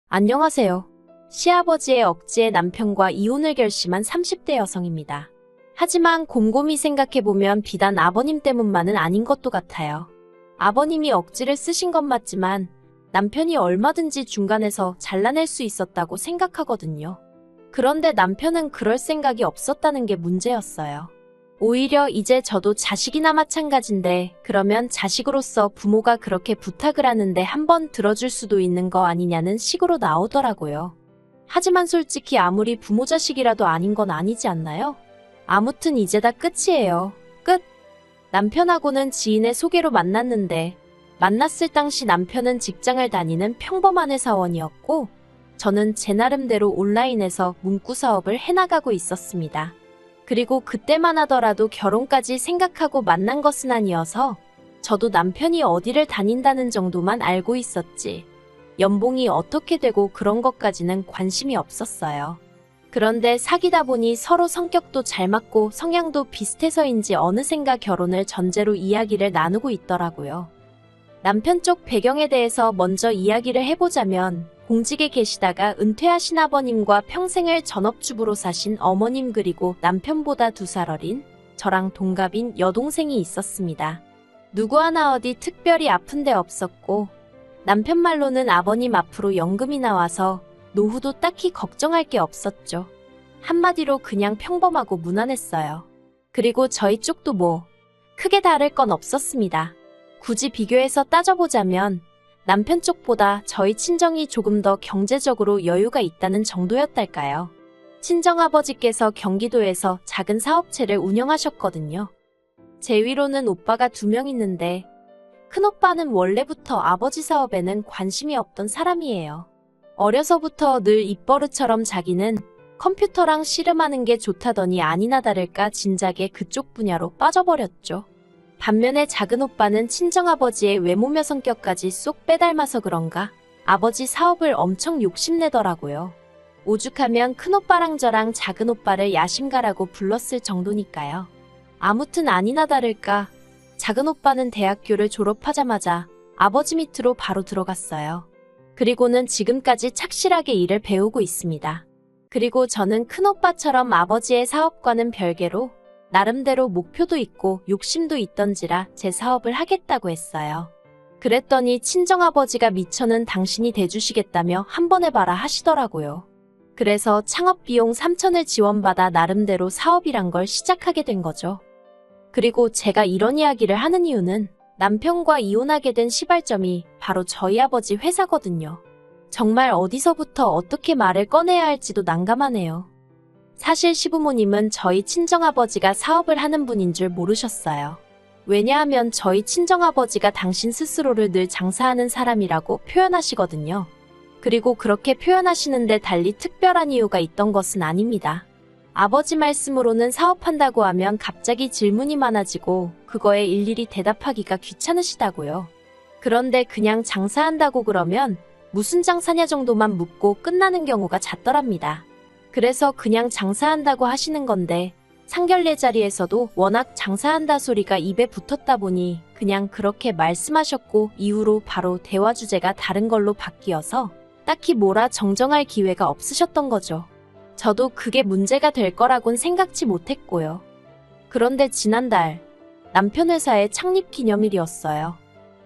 안녕하세요. 시아버지의 억지에 남편과 이혼을 결심한 30대 여성입니다. 하지만 곰곰이 생각해보면 비단 아버님 때문만은 아닌 것도 같아요. 아버님이 억지를 쓰신 건 맞지만 남편이 얼마든지 중간에서 잘라낼 수 있었다고 생각하거든요. 그런데 남편은 그럴 생각이 없었다는 게 문제였어요. 오히려 이제 저도 자식이나 마찬가지인데 그러면 자식으로서 부모가 그렇게 부탁을 하는데 한번 들어줄 수도 있는 거 아니냐는 식으로 나오더라고요. 하지만 솔직히 아무리 부모 자식이라도 아닌 건 아니지 않나요? 아무튼 이제 다 끝이에요. 끝! 남편하고는 지인의 소개로 만났는데 만났을 당시 남편은 직장을 다니는 평범한 회사원이었고 저는 제 나름대로 온라인에서 문구 사업을 해나가고 있었습니다. 그리고 그때만 하더라도 결혼까지 생각하고 만난 것은 아니어서 저도 남편이 어디를 다닌다는 정도만 알고 있었지. 연봉이 어떻게 되고 그런 것까지는 관심이 없었어요. 그런데 사귀다 보니 서로 성격도 잘 맞고 성향도 비슷해서인지 어느샌가 결혼을 전제로 이야기를 나누고 있더라고요. 남편 쪽 배경에 대해서 먼저 이야기를 해보자면 공직에 계시다가 은퇴하신 아버님과 평생을 전업주부로 사신 어머님 그리고 남편보다 2살 어린 저랑 동갑인 여동생이 있었습니다. 누구 하나 어디 특별히 아픈 데 없었고 남편 말로는 아버님 앞으로 연금이 나와서 노후도 딱히 걱정할 게 없었죠. 한마디로 그냥 평범하고 무난했어요. 그리고 저희 쪽도 뭐 크게 다를 건 없었습니다. 굳이 비교해서 따져보자면 남편 쪽보다 저희 친정이 조금 더 경제적으로 여유가 있다는 정도였달까요. 친정아버지께서 경기도에서 작은 사업체를 운영하셨거든요. 제 위로는 오빠가 2명 있는데 큰오빠는 원래부터 아버지 사업에는 관심이 없던 사람이에요. 어려서부터 늘 입버릇처럼 자기는 컴퓨터랑 씨름하는 게 좋다더니 아니나 다를까 진작에 그쪽 분야로 빠져버렸죠. 반면에 작은 오빠는 친정아버지의 외모며 성격까지 쏙 빼닮아서 그런가 아버지 사업을 엄청 욕심내더라고요. 오죽하면 큰오빠랑 저랑 작은 오빠를 야심가라고 불렀을 정도니까요. 아무튼 아니나 다를까 작은 오빠는 대학교를 졸업하자마자 아버지 밑으로 바로 들어갔어요. 그리고는 지금까지 착실하게 일을 배우고 있습니다. 그리고 저는 큰오빠처럼 아버지의 사업과는 별개로 나름대로 목표도 있고 욕심도 있던지라 제 사업을 하겠다고 했어요. 그랬더니 친정아버지가 미처는 당신이 대주시겠다며 한번 해봐라 하시더라고요. 그래서 창업비용 3천을 지원받아 나름대로 사업이란 걸 시작하게 된 거죠. 그리고 제가 이런 이야기를 하는 이유는 남편과 이혼하게 된 시발점이 바로 저희 아버지 회사거든요. 정말 어디서부터 어떻게 말을 꺼내야 할지도 난감하네요. 사실 시부모님은 저희 친정아버지가 사업을 하는 분인 줄 모르셨어요. 왜냐하면 저희 친정아버지가 당신 스스로를 늘 장사하는 사람이라고 표현하시거든요. 그리고 그렇게 표현하시는데 달리 특별한 이유가 있던 것은 아닙니다. 아버지 말씀으로는 사업한다고 하면 갑자기 질문이 많아지고 그거에 일일이 대답하기가 귀찮으시다고요. 그런데 그냥 장사한다고 그러면 무슨 장사냐 정도만 묻고 끝나는 경우가 잦더랍니다. 그래서 그냥 장사한다고 하시는 건데 상견례 자리에서도 워낙 장사한다 소리가 입에 붙었다 보니 그냥 그렇게 말씀하셨고 이후로 바로 대화 주제가 다른 걸로 바뀌어서 딱히 뭐라 정정할 기회가 없으셨던 거죠. 저도 그게 문제가 될 거라곤 생각지 못했고요. 그런데 지난달 남편 회사의 창립 기념일이었어요.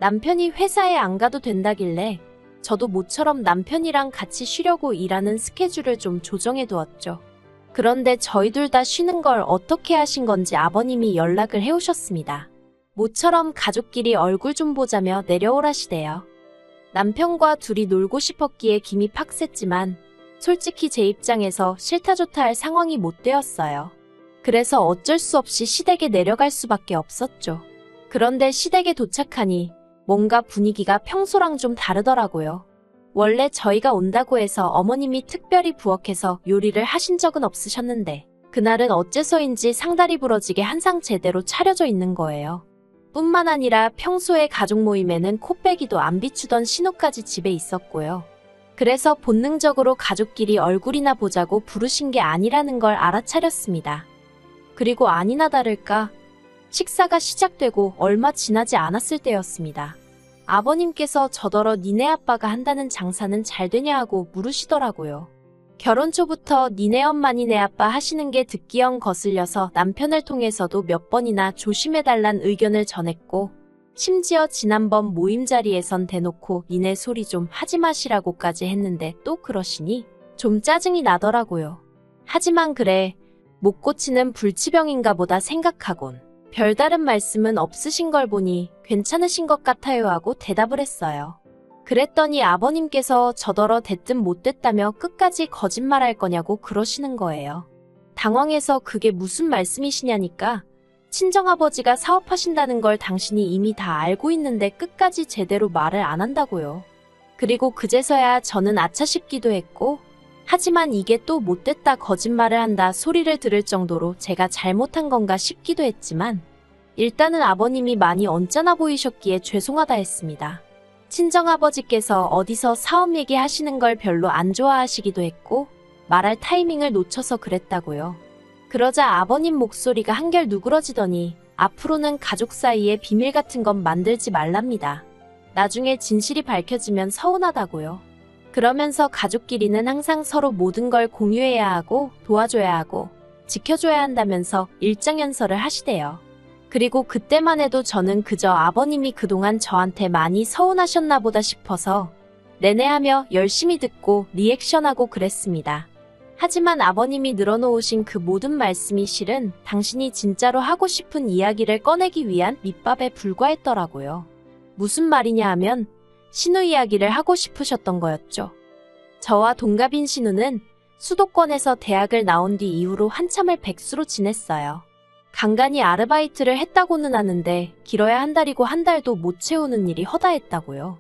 남편이 회사에 안 가도 된다길래 저도 모처럼 남편이랑 같이 쉬려고 일하는 스케줄을 좀 조정해 두었죠. 그런데 저희 둘 다 쉬는 걸 어떻게 하신 건지 아버님이 연락을 해오셨습니다. 모처럼 가족끼리 얼굴 좀 보자며 내려오라시대요. 남편과 둘이 놀고 싶었기에 김이 팍셌지만 솔직히 제 입장에서 싫다 좋다 할 상황이 못 되었어요. 그래서 어쩔 수 없이 시댁에 내려갈 수밖에 없었죠. 그런데 시댁에 도착하니 뭔가 분위기가 평소랑 좀 다르더라고요. 원래 저희가 온다고 해서 어머님이 특별히 부엌에서 요리를 하신 적은 없으셨는데 그날은 어째서인지 상다리 부러지게 한상 제대로 차려져 있는 거예요. 뿐만 아니라 평소에 가족 모임에는 코빼기도 안 비추던 신우까지 집에 있었고요. 그래서 본능적으로 가족끼리 얼굴이나 보자고 부르신 게 아니라는 걸 알아차렸습니다. 그리고 아니나 다를까 식사가 시작되고 얼마 지나지 않았을 때였습니다. 아버님께서 저더러 니네 아빠가 한다는 장사는 잘 되냐 하고 물으시더라고요. 결혼 초부터 니네 엄마 니네 아빠 하시는 게 듣기영 거슬려서 남편을 통해서도 몇 번이나 조심해달란 의견을 전했고 심지어 지난번 모임 자리에선 대놓고 니네 소리 좀 하지 마시라고까지 했는데 또 그러시니 좀 짜증이 나더라고요. 하지만 그래 못 고치는 불치병인가 보다 생각하곤 별다른 말씀은 없으신 걸 보니 괜찮으신 것 같아요 하고 대답을 했어요. 그랬더니 아버님께서 저더러 됐든 못됐다며 끝까지 거짓말할 거냐고 그러시는 거예요. 당황해서 그게 무슨 말씀이시냐니까 친정아버지가 사업하신다는 걸 당신이 이미 다 알고 있는데 끝까지 제대로 말을 안 한다고요. 그리고 그제서야 저는 아차 싶기도 했고 하지만 이게 또 못됐다 거짓말을 한다 소리를 들을 정도로 제가 잘못한 건가 싶기도 했지만 일단은 아버님이 많이 언짢아 보이셨기에 죄송하다 했습니다. 친정아버지께서 어디서 사업 얘기하시는 걸 별로 안 좋아하시기도 했고 말할 타이밍을 놓쳐서 그랬다고요. 그러자 아버님 목소리가 한결 누그러지더니 앞으로는 가족 사이에 비밀 같은 건 만들지 말랍니다. 나중에 진실이 밝혀지면 서운하다고요. 그러면서 가족끼리는 항상 서로 모든 걸 공유해야 하고 도와줘야 하고 지켜줘야 한다면서 일장연설을 하시대요. 그리고 그때만 해도 저는 그저 아버님이 그동안 저한테 많이 서운하셨나 보다 싶어서 내내 하며 열심히 듣고 리액션하고 그랬습니다. 하지만 아버님이 늘어놓으신 그 모든 말씀이 실은 당신이 진짜로 하고 싶은 이야기를 꺼내기 위한 밑밥에 불과했더라고요. 무슨 말이냐 하면 신우 이야기를 하고 싶으셨던 거였죠. 저와 동갑인 신우는 수도권에서 대학을 나온 뒤 이후로 한참을 백수로 지냈어요. 간간히 아르바이트를 했다고는 하는데 길어야 한 달이고 한 달도 못 채우는 일이 허다했다고요.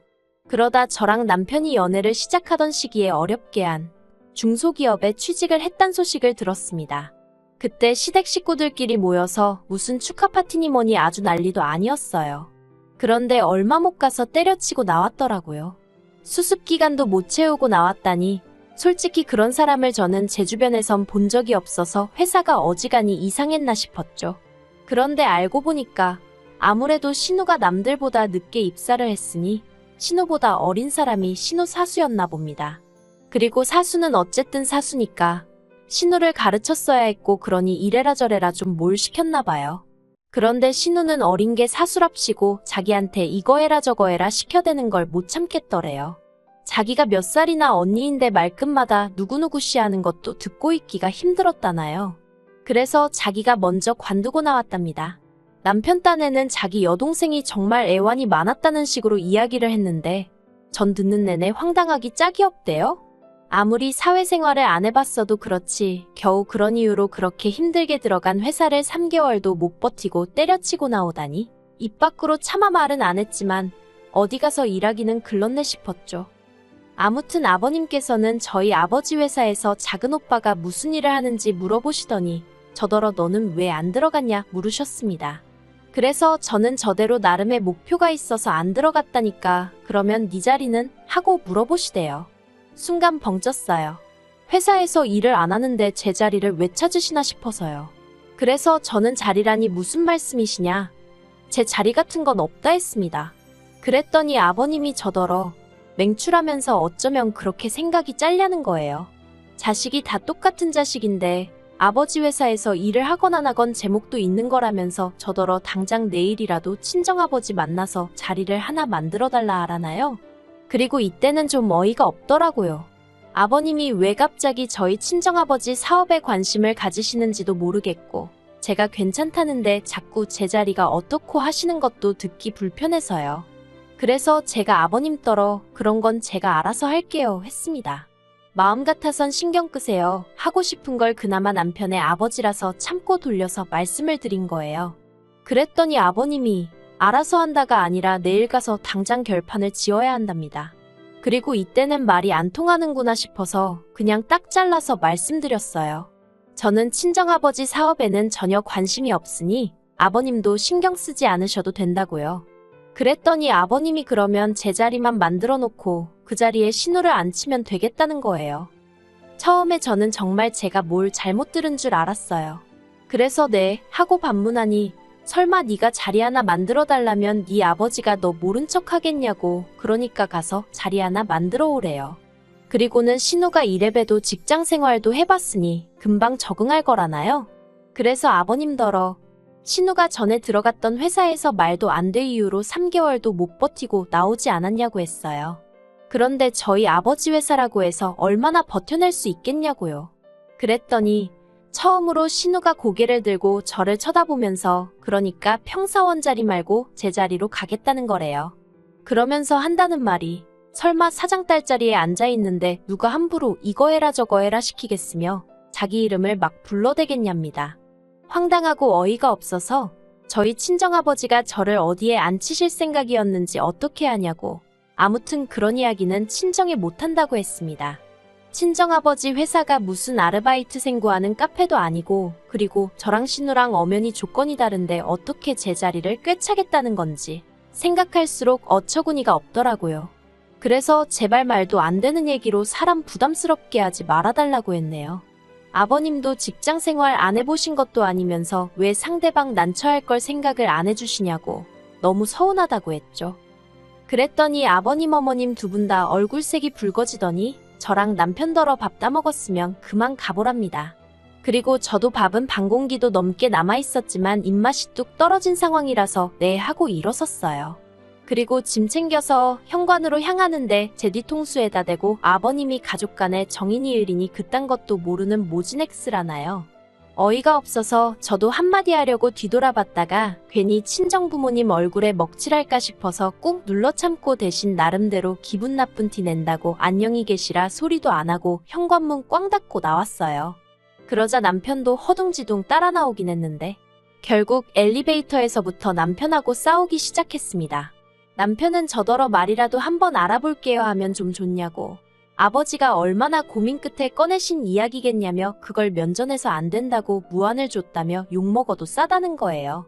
그러다 저랑 남편이 연애를 시작하던 시기에 어렵게 한 중소기업에 취직을 했단 소식을 들었습니다. 그때 시댁 식구들끼리 모여서 무슨 축하 파티니 뭐니 아주 난리도 아니었어요. 그런데 얼마 못 가서 때려치고 나왔더라고요. 수습기간도 못 채우고 나왔다니 솔직히 그런 사람을 저는 제 주변에선 본 적이 없어서 회사가 어지간히 이상했나 싶었죠. 그런데 알고 보니까 아무래도 신우가 남들보다 늦게 입사를 했으니 신우보다 어린 사람이 신우 사수였나 봅니다. 그리고 사수는 어쨌든 사수니까 신우를 가르쳤어야 했고 그러니 이래라 저래라 좀 뭘 시켰나 봐요. 그런데 신우는 어린 게 사수랍시고 자기한테 이거 해라 저거 해라 시켜대는 걸 못 참겠더래요. 자기가 몇 살이나 언니인데 말끝마다 누구누구 씨 하는 것도 듣고 있기가 힘들었다나요. 그래서 자기가 먼저 관두고 나왔답니다. 남편 딴에는 자기 여동생이 정말 애완이 많았다는 식으로 이야기를 했는데 전 듣는 내내 황당하기 짝이 없대요. 아무리 사회생활을 안 해봤어도 그렇지 겨우 그런 이유로 그렇게 힘들게 들어간 회사를 3개월도 못 버티고 때려치고 나오다니 입 밖으로 차마 말은 안 했지만 어디 가서 일하기는 글렀네 싶었죠. 아무튼 아버님께서는 저희 아버지 회사에서 작은 오빠가 무슨 일을 하는지 물어보시더니 저더러 너는 왜 안 들어갔냐 물으셨습니다. 그래서 저는 저대로 나름의 목표가 있어서 안 들어갔다니까 그러면 네 자리는? 하고 물어보시대요. 순간 벙쪘어요. 회사에서 일을 안 하는데 제 자리를 왜 찾으시나 싶어서요. 그래서 저는 자리라니 무슨 말씀이시냐. 제 자리 같은 건 없다 했습니다. 그랬더니 아버님이 저더러 맹출하면서 어쩌면 그렇게 생각이 짤려는 거예요. 자식이 다 똑같은 자식인데 아버지 회사에서 일을 하건 안 하건 제목도 있는 거라면서 저더러 당장 내일이라도 친정아버지 만나서 자리를 하나 만들어달라 하라나요? 그리고 이때는 좀 어이가 없더라고요. 아버님이 왜 갑자기 저희 친정아버지 사업에 관심을 가지시는지도 모르겠고 제가 괜찮다는데 자꾸 제 자리가 어떻고 하시는 것도 듣기 불편해서요. 그래서 제가 아버님 떨어 그런 건 제가 알아서 할게요 했습니다. 마음 같아선 신경 끄세요. 하고 싶은 걸 그나마 남편의 아버지라서 참고 돌려서 말씀을 드린 거예요. 그랬더니 아버님이 알아서 한다가 아니라 내일 가서 당장 결판을 지어야 한답니다. 그리고 이때는 말이 안 통하는구나 싶어서 그냥 딱 잘라서 말씀드렸어요. 저는 친정아버지 사업에는 전혀 관심이 없으니 아버님도 신경 쓰지 않으셔도 된다고요. 그랬더니 아버님이 그러면 제 자리만 만들어 놓고 그 자리에 신우를 앉히면 되겠다는 거예요. 처음에 저는 정말 제가 뭘 잘못 들은 줄 알았어요. 그래서 네 하고 반문하니 설마 네가 자리 하나 만들어 달라면 네 아버지가 너 모른 척 하겠냐고. 그러니까 가서 자리 하나 만들어 오래요. 그리고는 신우가 이래봬도 직장 생활도 해봤으니 금방 적응할 거라나요? 그래서 아버님더러 신우가 전에 들어갔던 회사에서 말도 안 될 이유로 3개월도 못 버티고 나오지 않았냐고 했어요. 그런데 저희 아버지 회사라고 해서 얼마나 버텨낼 수 있겠냐고요. 그랬더니 처음으로 신우가 고개를 들고 저를 쳐다보면서 그러니까 평사원 자리 말고 제 자리로 가겠다는 거래요. 그러면서 한다는 말이 설마 사장 딸 자리에 앉아있는데 누가 함부로 이거 해라 저거 해라 시키겠으며 자기 이름을 막 불러대겠냐입니다. 황당하고 어이가 없어서 저희 친정아버지가 저를 어디에 앉히실 생각이었는지 어떻게 하냐고. 아무튼 그런 이야기는 친정에 못한다고 했습니다. 친정아버지 회사가 무슨 아르바이트생 구하는 카페도 아니고 그리고 저랑 신우랑 엄연히 조건이 다른데 어떻게 제 자리를 꿰차겠다는 건지 생각할수록 어처구니가 없더라고요. 그래서 제발 말도 안 되는 얘기로 사람 부담스럽게 하지 말아달라고 했네요. 아버님도 직장 생활 안 해보신 것도 아니면서 왜 상대방 난처할 걸 생각을 안 해주시냐고 너무 서운하다고 했죠. 그랬더니 아버님 어머님 두 분 다 얼굴색이 붉어지더니 저랑 남편더러 밥 따먹었으면 그만 가보랍니다. 그리고 저도 밥은 반 공기도 넘게 남아있었지만 입맛이 뚝 떨어진 상황이라서 네 하고 일어섰어요. 그리고 짐 챙겨서 현관으로 향하는데 제 뒤통수에다 대고 아버님이 가족 간의 정인이 을이니 그딴 것도 모르는 모진엑스라나요. 어이가 없어서 저도 한마디 하려고 뒤돌아봤다가 괜히 친정부모님 얼굴에 먹칠할까 싶어서 꾹 눌러 참고 대신 나름대로 기분 나쁜 티 낸다고 안녕히 계시라 소리도 안 하고 현관문 꽝 닫고 나왔어요. 그러자 남편도 허둥지둥 따라 나오긴 했는데 결국 엘리베이터에서부터 남편하고 싸우기 시작했습니다. 남편은 저더러 말이라도 한번 알아볼게요 하면 좀 좋냐고. 아버지가 얼마나 고민 끝에 꺼내신 이야기겠냐며 그걸 면전에서 안 된다고 무안을 줬다며 욕먹어도 싸다는 거예요.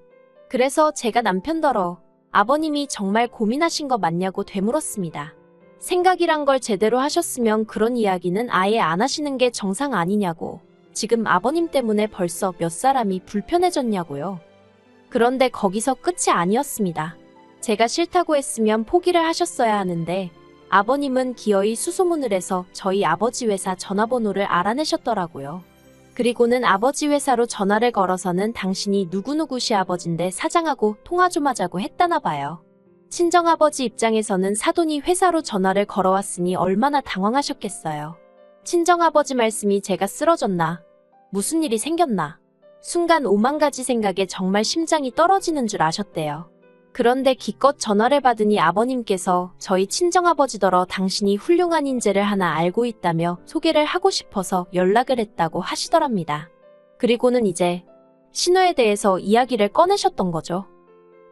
그래서 제가 남편더러 아버님이 정말 고민하신 거 맞냐고 되물었습니다. 생각이란 걸 제대로 하셨으면 그런 이야기는 아예 안 하시는 게 정상 아니냐고. 지금 아버님 때문에 벌써 몇 사람이 불편해졌냐고요. 그런데 거기서 끝이 아니었습니다. 제가 싫다고 했으면 포기를 하셨어야 하는데 아버님은 기어이 수소문을 해서 저희 아버지 회사 전화번호를 알아내셨더라고요. 그리고는 아버지 회사로 전화를 걸어서는 당신이 누구누구 시아버지인데 사장하고 통화 좀 하자고 했다나 봐요. 친정아버지 입장에서는 사돈이 회사로 전화를 걸어왔으니 얼마나 당황하셨겠어요. 친정아버지 말씀이 제가 쓰러졌나? 무슨 일이 생겼나? 순간 오만 가지 생각에 정말 심장이 떨어지는 줄 아셨대요. 그런데 기껏 전화를 받으니 아버님께서 저희 친정아버지더러 당신이 훌륭한 인재를 하나 알고 있다며 소개를 하고 싶어서 연락을 했다고 하시더랍니다. 그리고는 이제 신우에 대해서 이야기를 꺼내셨던 거죠.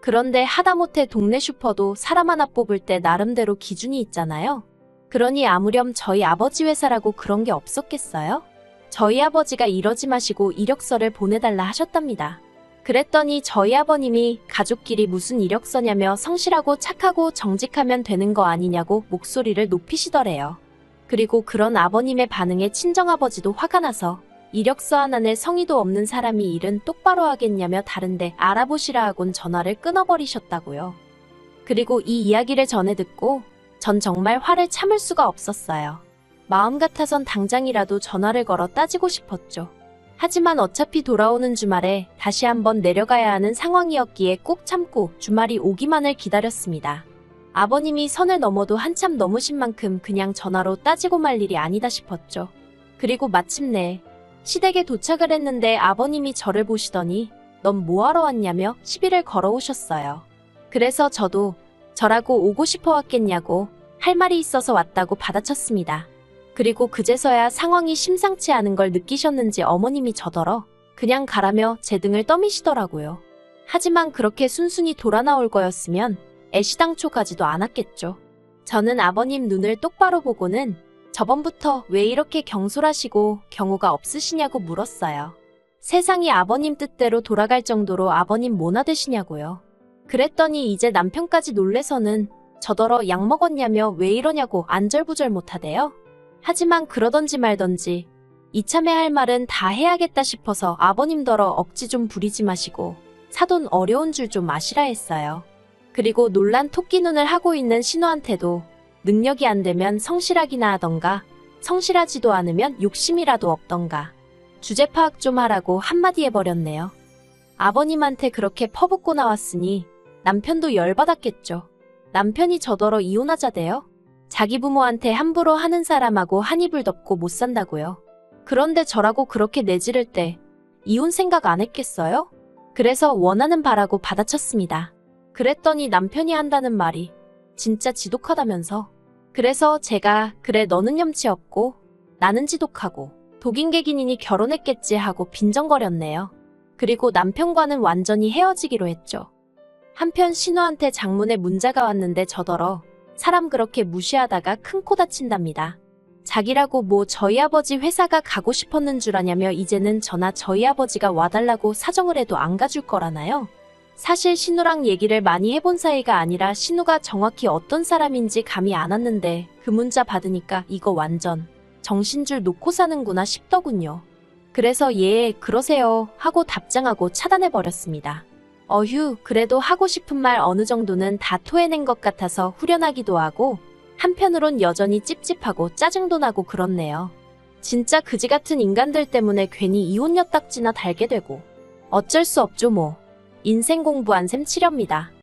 그런데 하다못해 동네 슈퍼도 사람 하나 뽑을 때 나름대로 기준이 있잖아요. 그러니 아무렴 저희 아버지 회사라고 그런 게 없었겠어요? 저희 아버지가 이러지 마시고 이력서를 보내달라 하셨답니다. 그랬더니 저희 아버님이 가족끼리 무슨 이력서냐며 성실하고 착하고 정직하면 되는 거 아니냐고 목소리를 높이시더래요. 그리고 그런 아버님의 반응에 친정아버지도 화가 나서 이력서 하나에 성의도 없는 사람이 일은 똑바로 하겠냐며 다른데 알아보시라 하곤 전화를 끊어버리셨다고요. 그리고 이 이야기를 전해 듣고 전 정말 화를 참을 수가 없었어요. 마음 같아선 당장이라도 전화를 걸어 따지고 싶었죠. 하지만 어차피 돌아오는 주말에 다시 한번 내려가야 하는 상황이었기에 꾹 참고 주말이 오기만을 기다렸습니다. 아버님이 선을 넘어도 한참 넘으신 만큼 그냥 전화로 따지고 말 일이 아니다 싶었죠. 그리고 마침내 시댁에 도착을 했는데 아버님이 저를 보시더니 넌 뭐하러 왔냐며 시비를 걸어오셨어요. 그래서 저도 저라고 오고 싶어 왔겠냐고 할 말이 있어서 왔다고 받아쳤습니다. 그리고 그제서야 상황이 심상치 않은 걸 느끼셨는지 어머님이 저더러 그냥 가라며 제 등을 떠미시더라고요. 하지만 그렇게 순순히 돌아 나올 거였으면 애시당초 가지도 않았겠죠. 저는 아버님 눈을 똑바로 보고는 저번부터 왜 이렇게 경솔하시고 경우가 없으시냐고 물었어요. 세상이 아버님 뜻대로 돌아갈 정도로 아버님 뭐나 되시냐고요. 그랬더니 이제 남편까지 놀래서는 저더러 약 먹었냐며 왜 이러냐고 안절부절 못하대요. 하지만 그러던지 말던지 이참에 할 말은 다 해야겠다 싶어서 아버님더러 억지 좀 부리지 마시고 사돈 어려운 줄 좀 아시라 했어요. 그리고 놀란 토끼 눈을 하고 있는 신우한테도 능력이 안 되면 성실하기나 하던가 성실하지도 않으면 욕심이라도 없던가 주제 파악 좀 하라고 한마디 해버렸네요. 아버님한테 그렇게 퍼붓고 나왔으니 남편도 열받았겠죠. 남편이 저더러 이혼하자대요? 자기 부모한테 함부로 하는 사람하고 한 입을 덮고 못 산다고요. 그런데 저라고 그렇게 내지를 때 이혼 생각 안 했겠어요? 그래서 원하는 바라고 받아쳤습니다. 그랬더니 남편이 한다는 말이 진짜 지독하다면서. 그래서 제가 그래 너는 염치 없고 나는 지독하고 독인객인이니 결혼했겠지 하고 빈정거렸네요. 그리고 남편과는 완전히 헤어지기로 했죠. 한편 신우한테 장문의 문자가 왔는데 저더러 사람 그렇게 무시하다가 큰 코 다친답니다. 자기라고 뭐 저희 아버지 회사가 가고 싶었는 줄 아냐며 이제는 저나 저희 아버지가 와달라고 사정을 해도 안 가줄 거라나요? 사실 신우랑 얘기를 많이 해본 사이가 아니라 신우가 정확히 어떤 사람인지 감이 안 왔는데 그 문자 받으니까 이거 완전 정신줄 놓고 사는구나 싶더군요. 그래서 예, 그러세요 하고 답장하고 차단해버렸습니다. 어휴, 그래도 하고 싶은 말 어느 정도는 다 토해낸 것 같아서 후련하기도 하고 한편으론 여전히 찝찝하고 짜증도 나고 그렇네요. 진짜 그지 같은 인간들 때문에 괜히 이혼녀 딱지나 달게 되고 어쩔 수 없죠 뭐. 인생 공부한 셈 치렵니다.